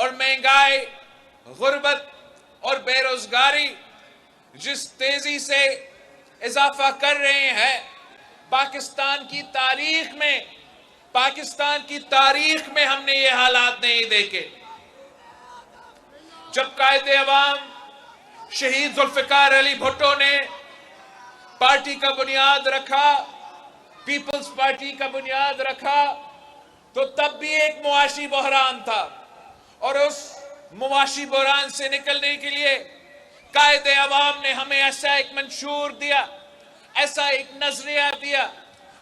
और महंगाई, गुर्बत और बेरोजगारी जिस तेजी से इजाफा कर रहे हैं, पाकिस्तान की तारीख में हमने ये हालात नहीं देखे। जब कायदे अवाम शहीद जुल्फिकार अली भुट्टो ने पार्टी का बुनियाद रखा, पीपल्स पार्टी का बुनियाद रखा, तो तब भी एक मुआशी बहरान था और उस मुआशी बहरान से निकलने के लिए कायदे अवाम ने हमें ऐसा एक मंशूर दिया, ऐसा एक नजरिया दिया,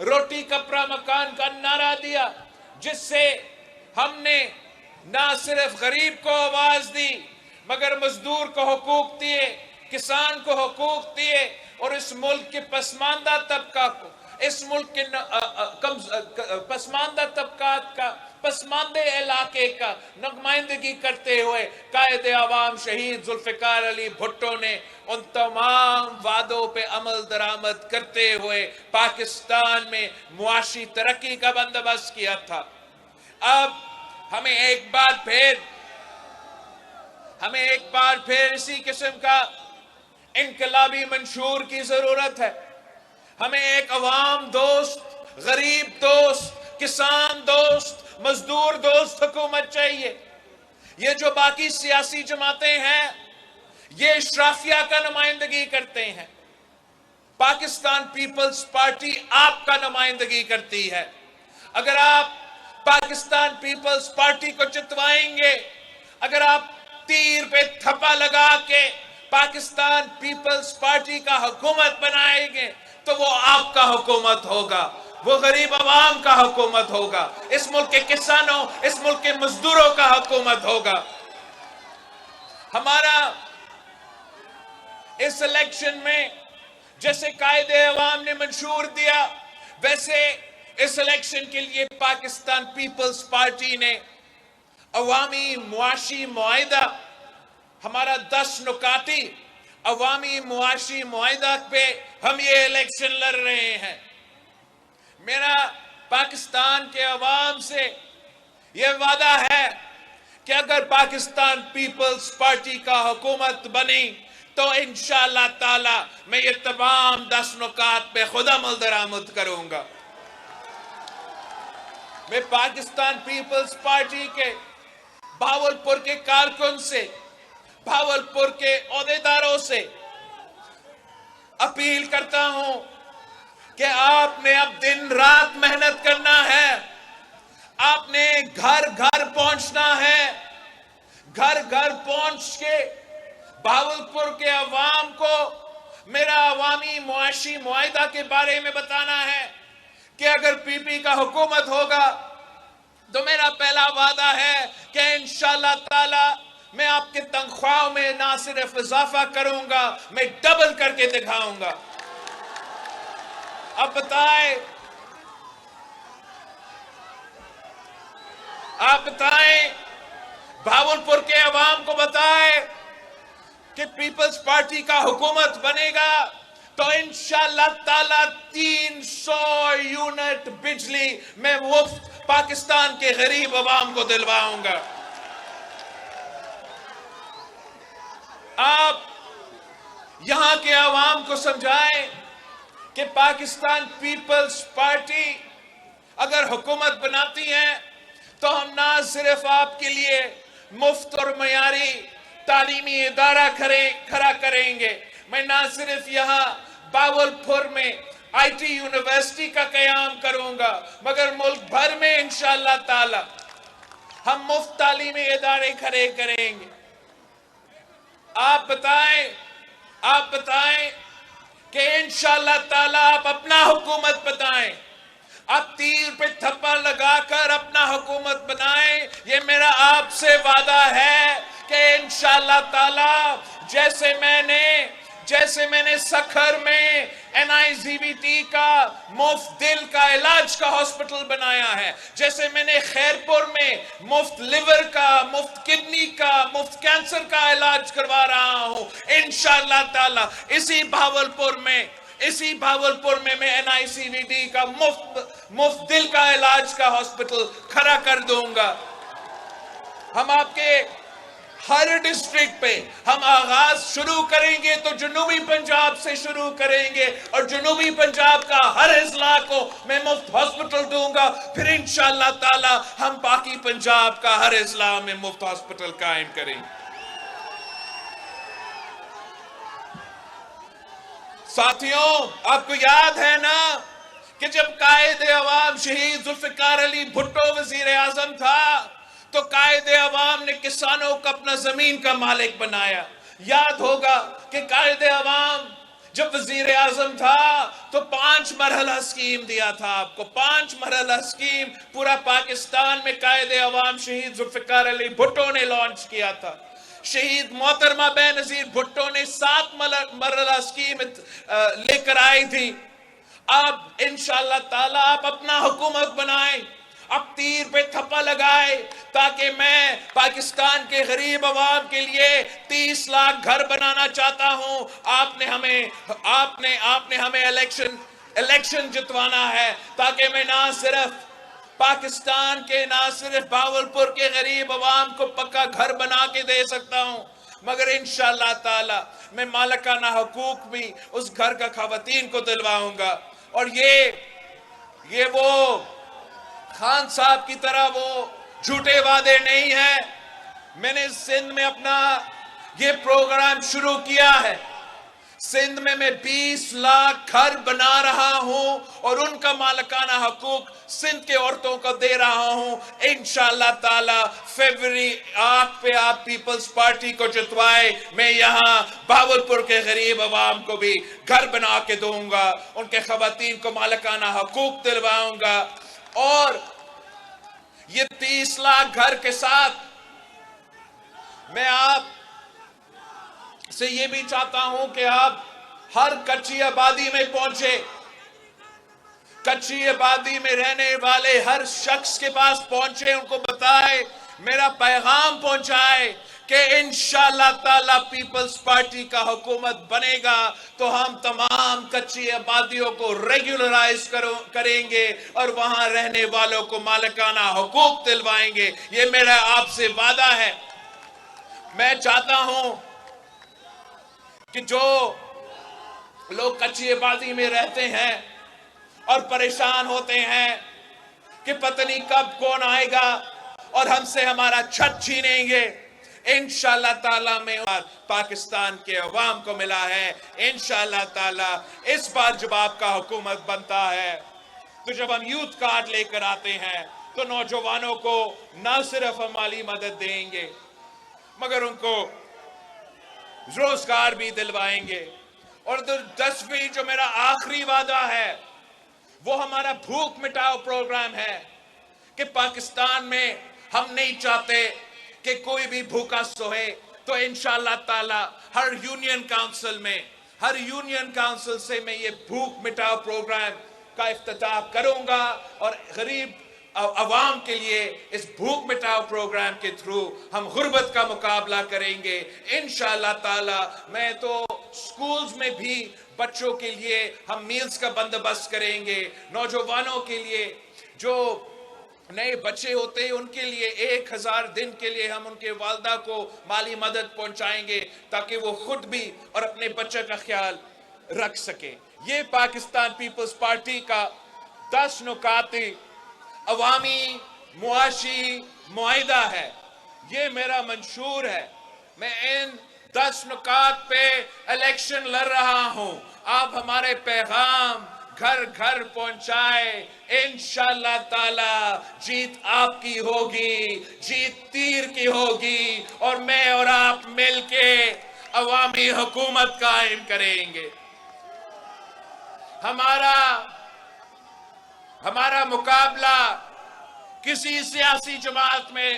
रोटी कपड़ा मकान का नारा दिया, जिससे हमने ना सिर्फ गरीब को आवाज दी मगर मजदूर को हुकूक दिए, किसान को हुकूक दिए और इस मुल्क के पसमानदा तबका को, इस मुल्क के पसमानदा तबकात का, पसमानदे इलाके का नुमाइंदगी करते हुए कायदे अवाम शहीद जुल्फिकार अली भुट्टो ने उन तमाम वादों पे अमल दरामद करते हुए पाकिस्तान में मुआशी तरक्की का बंदोबस्त किया था। अब हमें एक बार फिर इसी किस्म का इनकलाबी मंशूर की जरूरत है। हमें एक अवाम दोस्त, गरीब दोस्त, किसान दोस्त, मजदूर दोस्त हुकूमत चाहिए। ये जो बाकी सियासी जमातें हैं, ये इशराफिया का नुमाइंदगी करते हैं। पाकिस्तान पीपल्स पार्टी आपका नुमाइंदगी करती है। अगर आप पाकिस्तान पीपल्स पार्टी को जितवाएंगे, अगर आप तीर पे थप्पा लगा के पाकिस्तान पीपल्स पार्टी का हुकूमत बनाएंगे, तो वो आपका हुकूमत होगा, वो गरीब आवाम का हुकूमत होगा, इस मुल्क के किसानों, इस मुल्क के मजदूरों का हुकूमत होगा। हमारा इस इलेक्शन में जैसे कायदे अवाम ने मंशूर दिया, वैसे इस इलेक्शन के लिए पाकिस्तान पीपल्स पार्टी ने अवामी मुआशी मुआहिदा, हमारा 10 नुकाती अवामी मुआशी मुआहिदा पे हम ये इलेक्शन लड़ रहे हैं। मेरा पाकिस्तान के अवाम से यह वादा है कि अगर पाकिस्तान पीपल्स पार्टी का हुकूमत बनी तो इंशाअल्लाह ताला मैं ये तमाम 10 नुकात पे खुद अमल दरामद करूंगा। मैं पाकिस्तान पीपल्स पार्टी के भावलपुर के कारकुन से, भावलपुर के ओहदेदारों से अपील करता हूं कि आपने अब दिन रात मेहनत करना है, आपने घर घर पहुंचना है, घर घर पहुंच के भावलपुर के अवाम को मेरा अवामी मुआशी मुआहिदा के बारे में बताना है कि अगर पीपी का हुकूमत होगा तो मेरा पहला वादा है कि इंशाअल्लाह ताला मैं आपके तनख्वाह में ना सिर्फ इजाफा करूंगा, मैं डबल करके दिखाऊंगा। अब बताएं, आप बताएं, भावलपुर के अवाम को बताएं कि पीपल्स पार्टी का हुकूमत बनेगा तो इंशाअल्लाह ताला 300 यूनिट बिजली मैं मुफ्त पाकिस्तान के गरीब अवाम को दिलवाऊंगा। आप यहां के अवाम को समझाएं कि पाकिस्तान पीपल्स पार्टी अगर हुकूमत बनाती है तो हम ना सिर्फ आपके लिए मुफ्त और मयारी तालीमी इदारा खड़ा करेंगे, मैं ना सिर्फ यहाँ बावलपुर में IT यूनिवर्सिटी का कयाम करूंगा, मगर मुल्क भर में इंशाअल्लाह ताला हम मुफ्त तालीमी इदारे खड़े करेंगे। आप बताएं कि इंशाअल्लाह ताला आप अपना हुकूमत बताएं, आप तीर पे थप्पा लगाकर अपना हुकूमत बनाएं। ये मेरा आपसे वादा है कि इंशाअल्लाह ताला जैसे मैंने सखर में NICVT का मुफ्त दिल का इलाज का हॉस्पिटल बनाया है, जैसे मैंने खैरपुर में मुफ्त लिवर का, मुफ्त किडनी का, मुफ्त कैंसर का इलाज करवा रहा हूं, इंशाअल्लाह ताला इसी भावलपुर में मैं NICVT का मुफ्त दिल का इलाज का हॉस्पिटल खड़ा कर दूंगा। हम आपके हर डिस्ट्रिक्ट पे हम आगाज शुरू करेंगे तो जनूबी पंजाब से शुरू करेंगे और जनूबी पंजाब का हर इजला को मैं मुफ्त हॉस्पिटल दूंगा। फिर इंशाअल्लाह ताला हम बाकी पंजाब का हर इजला में मुफ्त हॉस्पिटल कायम करेंगे। साथियों, आपको याद है ना कि जब कायदे अवाम शहीद जुल्फिकार अली भुट्टो वजीर आजम था तो कायदे अवाम ने किसानों को अपना जमीन का मालिक बनाया। याद होगा कि कायदे अवाम जब वजीर आजम था तो 5 मरहला स्कीम दिया था आपको, 5 मरहला स्कीम पूरा पाकिस्तान में कायदे अवाम शहीद जुल्फिकार अली भुट्टो ने लॉन्च किया था। शहीद मोहतरमा बेनजीर भुट्टो ने 7 मरहला स्कीम लेकर आई थी। अब इंशाअल्लाह ताला आप अपना हुकूमत बनाएं, अब तीर पे थप्पा लगाए ताकि मैं पाकिस्तान के गरीब अवाम के लिए 30 लाख घर बनाना चाहता हूं। आपने हमें इलेक्शन जितवाना है ताकि मैं ना सिर्फ पाकिस्तान के, ना सिर्फ बावलपुर के गरीब अवाम को पक्का घर बना के दे सकता हूं, मगर इंशाअल्लाह ताला मैं मालिकाना हुकूक भी उस घर का खवातीन को दिलवाऊंगा। और ये वो खान साहब की तरह वो झूठे वादे नहीं है। मैंने सिंध में अपना ये प्रोग्राम शुरू किया है। सिंध में मैं 20 लाख घर बना रहा हूं और उनका मालिकाना हकूक सिंध के औरतों को दे रहा हूं। इंशाअल्लाह ताला फरवरी 8 पे आप पीपल्स पार्टी को जितवाए, मैं यहां बावलपुर के गरीब अवाम को भी घर बना के दूंगा, उनके खवातीन को मालिकाना हकूक दिलवाऊंगा। और ये 30 लाख घर के साथ मैं आप से ये भी चाहता हूं कि आप हर कच्ची आबादी में पहुंचे, कच्ची आबादी में रहने वाले हर शख्स के पास पहुंचे, उनको बताए, मेरा पैगाम पहुंचाए कि इंशाअल्लाह ताला पीपल्स पार्टी का हुकूमत बनेगा तो हम तमाम कच्ची आबादियों को रेगुलराइज करेंगे और वहां रहने वालों को मालिकाना हुकूक दिलवाएंगे। ये मेरा आपसे वादा है। मैं चाहता हूं कि जो लोग कच्ची आबादी में रहते हैं और परेशान होते हैं कि पता नहीं कब कौन आएगा और हमसे हमारा छत छीनेंगे, इंशाअल्लाह ताला में पाकिस्तान के अवाम को मिला है। इंशाअल्लाह ताला इस बार जब आपका हुकूमत बनता है तो जब हम यूथ कार्ड लेकर आते हैं तो नौजवानों को न सिर्फ हम माली मदद देंगे मगर उनको रोजगार भी दिलवाएंगे। और 10वीं जो मेरा आखिरी वादा है वो हमारा भूख मिटाओ प्रोग्राम है कि पाकिस्तान में हम नहीं चाहते कि कोई भी भूखा सोए। तो इंशाअल्लाह ताला हर यूनियन काउंसिल से मैं ये भूख मिटाओ प्रोग्राम का इफ्तिताह करूंगा और गरीब अवाम के लिए इस भूख मिटाओ प्रोग्राम के थ्रू हम गुर्बत का मुकाबला करेंगे इंशाअल्लाह ताला। मैं तो स्कूल्स में भी बच्चों के लिए हम मील्स का बंदोबस्त करेंगे। नौजवानों के लिए जो नए बच्चे होते हैं उनके लिए 1000 दिन के लिए हम उनके वालदा को माली मदद पहुंचाएंगे ताकि वो खुद भी और अपने बच्चे का ख्याल रख सके। ये पाकिस्तान पीपल्स पार्टी का 10 नुकाती अवामी मुआशी मुआहिदा है। ये मेरा मंशूर है। मैं इन 10 नुकात पे इलेक्शन लड़ रहा हूं। आप हमारे पैगाम घर घर पहुंचाए, इंशाअल्लाह ताला जीत आपकी होगी, जीत तीर की होगी और मैं और आप मिलके अवामी हुकूमत कायम करेंगे। हमारा मुकाबला किसी सियासी जमात में,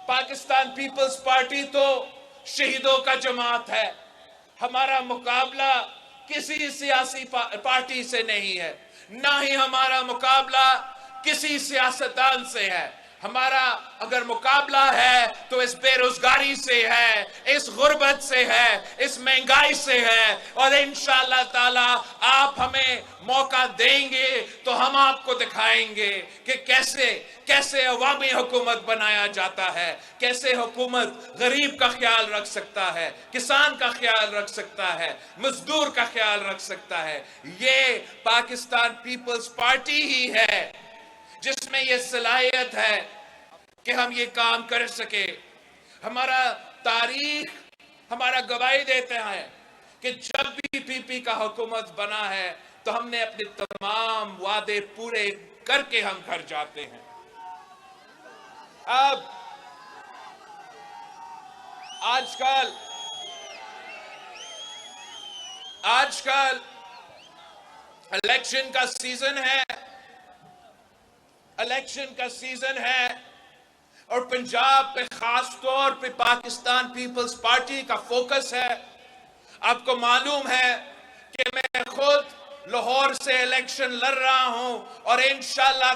पाकिस्तान पीपल्स पार्टी तो शहीदों का जमात है, हमारा मुकाबला किसी सियासी पार्टी से नहीं है, ना ही हमारा मुकाबला किसी सियासतदान से है। हमारा अगर मुकाबला है तो इस बेरोजगारी से है, इस गुर्बत से है, इस महंगाई से है। और इंशाअल्लाह ताला आप हमें मौका देंगे तो हम आपको दिखाएंगे कि कैसे कैसे अवामी हुकूमत बनाया जाता है, कैसे हुकूमत गरीब का ख्याल रख सकता है, किसान का ख्याल रख सकता है, मजदूर का ख्याल रख सकता है। ये पाकिस्तान पीपल्स पार्टी ही है जिसमें यह सलाहियत है कि हम ये काम कर सके। हमारा तारीख हमारा गवाही देते हैं कि जब भी पीपी का हुकूमत बना है तो हमने अपने तमाम वादे पूरे करके हम घर जाते हैं। अब आजकल इलेक्शन का सीजन है, इलेक्शन का सीजन है और पंजाब पे खास तौर पे पाकिस्तान पीपल्स पार्टी का फोकस है। आपको मालूम है कि मैं खुद लाहौर से इलेक्शन लड़ रहा हूं और इंशाअल्लाह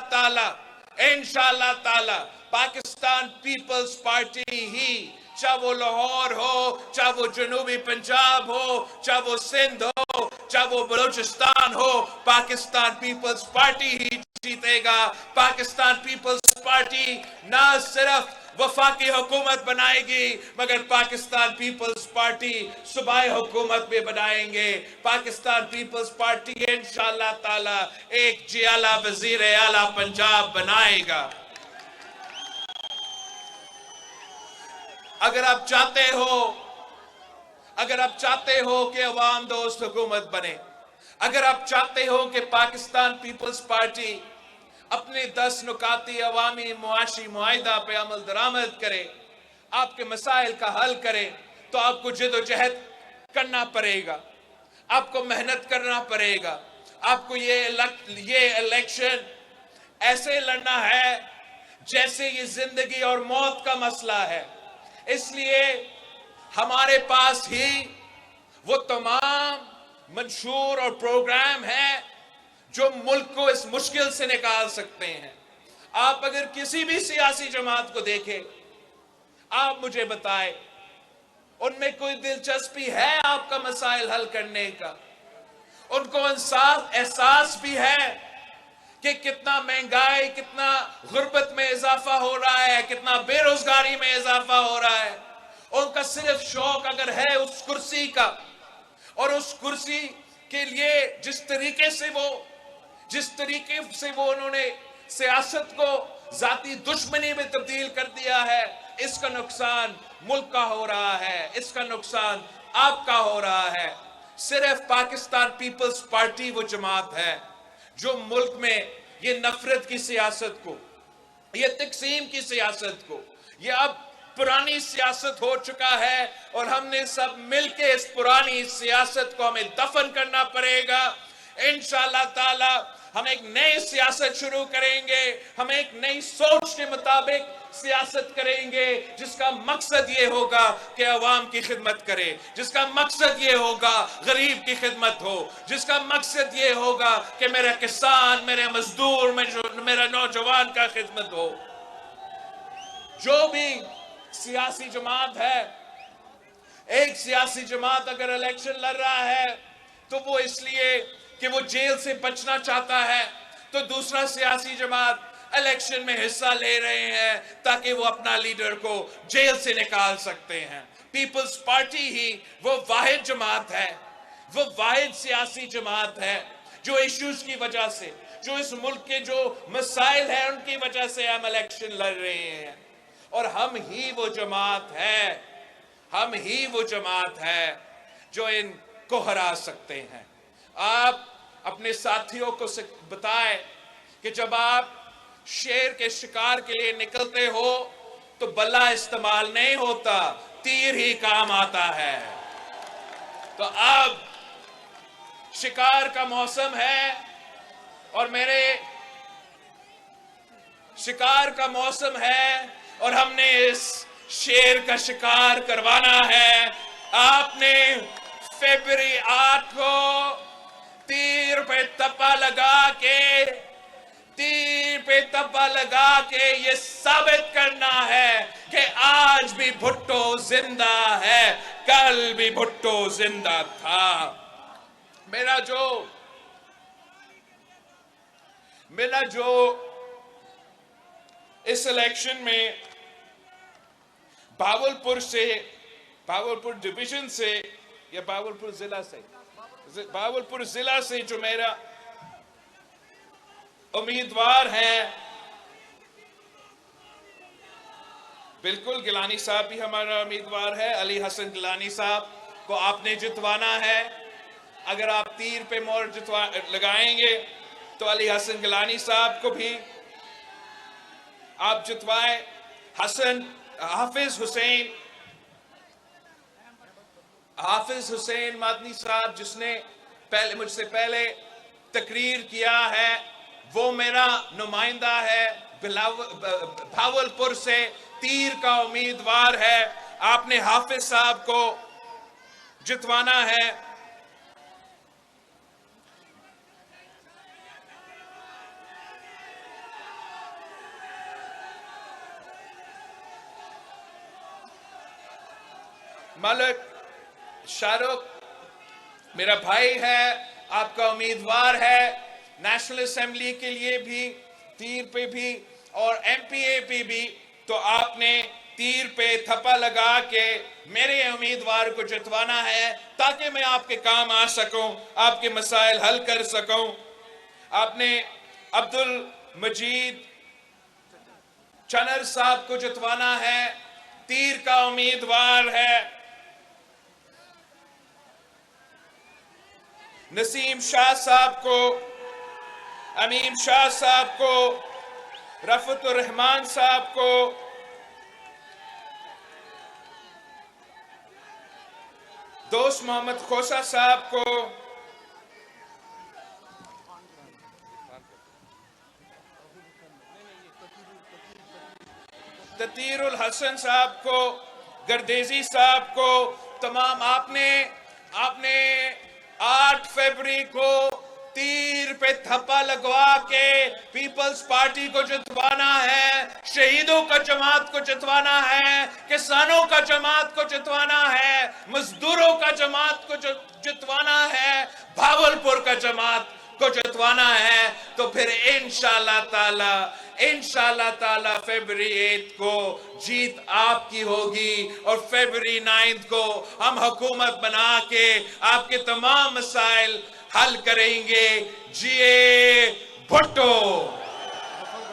ताला पाकिस्तान पीपल्स पार्टी ही, चाहे वो लाहौर हो, चाहे वो जनूबी पंजाब हो, चाहे वो सिंध हो, चाहे वो बलूचिस्तान हो, पाकिस्तान पीपल्स पार्टी ही जीतेगा। पाकिस्तान पीपल्स पार्टी ना सिर्फ वफाकी हुकूमत बनाएगी मगर पाकिस्तान पीपल्स पार्टी सूबाई हुकूमत भी बनाएंगे। पाकिस्तान पीपल्स पार्टी इंशाअल्लाह ताला एक जियाला वजीर आला पंजाब बनाएगा। अगर आप चाहते हो कि अवाम दोस्त हुकूमत बने, अगर आप चाहते हो कि पाकिस्तान पीपल्स पार्टी अपने 10 नुकाती अवामी मुआशी मुआहिदा पे अमल दरामद करे, आपके मसाइल का हल करे, तो आपको जिदोजहद करना पड़ेगा, आपको मेहनत करना पड़ेगा। आपको ये इलेक्शन ऐसे लड़ना है जैसे ये जिंदगी और मौत का मसला है। इसलिए हमारे पास ही वो तमाम मंशूर और प्रोग्राम हैं जो मुल्क को इस मुश्किल से निकाल सकते हैं। आप अगर किसी भी सियासी जमात को देखें, आप मुझे बताएं उनमें कोई दिलचस्पी है आपका मसाइल हल करने का? उनको एहसास भी है कि कितना महंगाई, कितना गुर्बत में इजाफा हो रहा है, कितना बेरोजगारी में इजाफा हो रहा है। उनका सिर्फ शौक अगर है उस कुर्सी का, और उस कुर्सी के लिए जिस तरीके से वो उन्होंने सियासत को जाती दुश्मनी में तब्दील कर दिया है, इसका नुकसान मुल्क का हो रहा है, इसका नुकसान आपका हो रहा है। सिर्फ पाकिस्तान पीपल्स पार्टी वो जमात है जो मुल्क में ये नफरत की सियासत को, ये तकसीम की सियासत को, ये अब पुरानी सियासत हो चुका है और हमने सब मिलके इस पुरानी सियासत को हमें दफन करना पड़ेगा। इंशाअल्लाह ताला हम एक नई सियासत शुरू करेंगे, हम एक नई सोच के मुताबिक सियासत करेंगे जिसका मकसद ये होगा कि अवाम की खिदमत करे, जिसका मकसद ये होगा गरीब की खिदमत हो, जिसका मकसद ये होगा कि मेरा किसान, मेरे मजदूर, मेरा नौजवान का खिदमत हो। जो भी सियासी जमात है, एक सियासी जमात अगर इलेक्शन लड़ रहा है तो वो इसलिए कि वो जेल से बचना चाहता है, तो दूसरा सियासी जमात इलेक्शन में हिस्सा ले रहे हैं ताकि वो अपना लीडर को जेल से निकाल सकते हैं। पीपल्स पार्टी ही वो वाहिद जमात है, वो वाहिद सियासी जमात है जो इश्यूज की वजह से, जो इस मुल्क के जो मसाइल हैं उनकी वजह से हम इलेक्शन लड़ रहे हैं। और हम ही वो जमात है जो इनको हरा सकते हैं। आप अपने साथियों को बताएं कि जब आप शेर के शिकार के लिए निकलते हो तो बल्ला इस्तेमाल नहीं होता, तीर ही काम आता है। तो अब शिकार का मौसम है और शिकार का मौसम है और हमने इस शेर का शिकार करवाना है। आपने फरवरी 8 को तीर पे तप्पा लगा के तीर पे तप्पा लगा के ये साबित करना है कि आज भी भुट्टो जिंदा है, कल भी भुट्टो जिंदा था। मेरा जो इस इलेक्शन में भावलपुर डिवीजन से या भावलपुर जिला से जो मेरा उम्मीदवार है, बिल्कुल गिलानी साहब भी हमारा उम्मीदवार है। अली हसन गिलानी साहब को आपने जितवाना है। अगर आप तीर पे मोहर लगाएंगे तो अली हसन गिलानी साहब को भी आप जितवाएं। हाफिज हुसैन मादनी साहब, जिसने मुझसे पहले तकरीर किया है, वो मेरा नुमाइंदा है, भावलपुर से तीर का उम्मीदवार है। आपने हाफिज साहब को जितवाना है। मलिक शाहरुख मेरा भाई है, आपका उम्मीदवार है नेशनल असेंबली के लिए भी, तीर पे भी और एमपीए पे भी। तो आपने तीर पे थप्पा लगा के मेरे उम्मीदवार को जितवाना है ताकि मैं आपके काम आ सकूं, आपके मसाइल हल कर सकूं। आपने अब्दुल मजीद चनर साहब को जितवाना है, तीर का उम्मीदवार है। नसीम शाह साहब को, अमीम शाह साहब को, रफतुर रहमान साहब को, दोस्त मोहम्मद खोसा साहब को, ततीरुल हसन साहब को, गर्देजी साहब को, तमाम आपने 8 फरवरी को तीर पे थप्पा लगवा के पीपल्स पार्टी को जितवाना है, शहीदों का जमात को जितवाना है, किसानों का जमात को जितवाना है, मजदूरों का जमात को जितवाना है, भावलपुर का जमात को जितवाना है। तो फिर इंशाअल्लाह ताला फरवरी 8 को जीत आपकी होगी और फरवरी 9 को हम हुकूमत बना के आपके तमाम मसाइल हल करेंगे। जिए भुट्टो।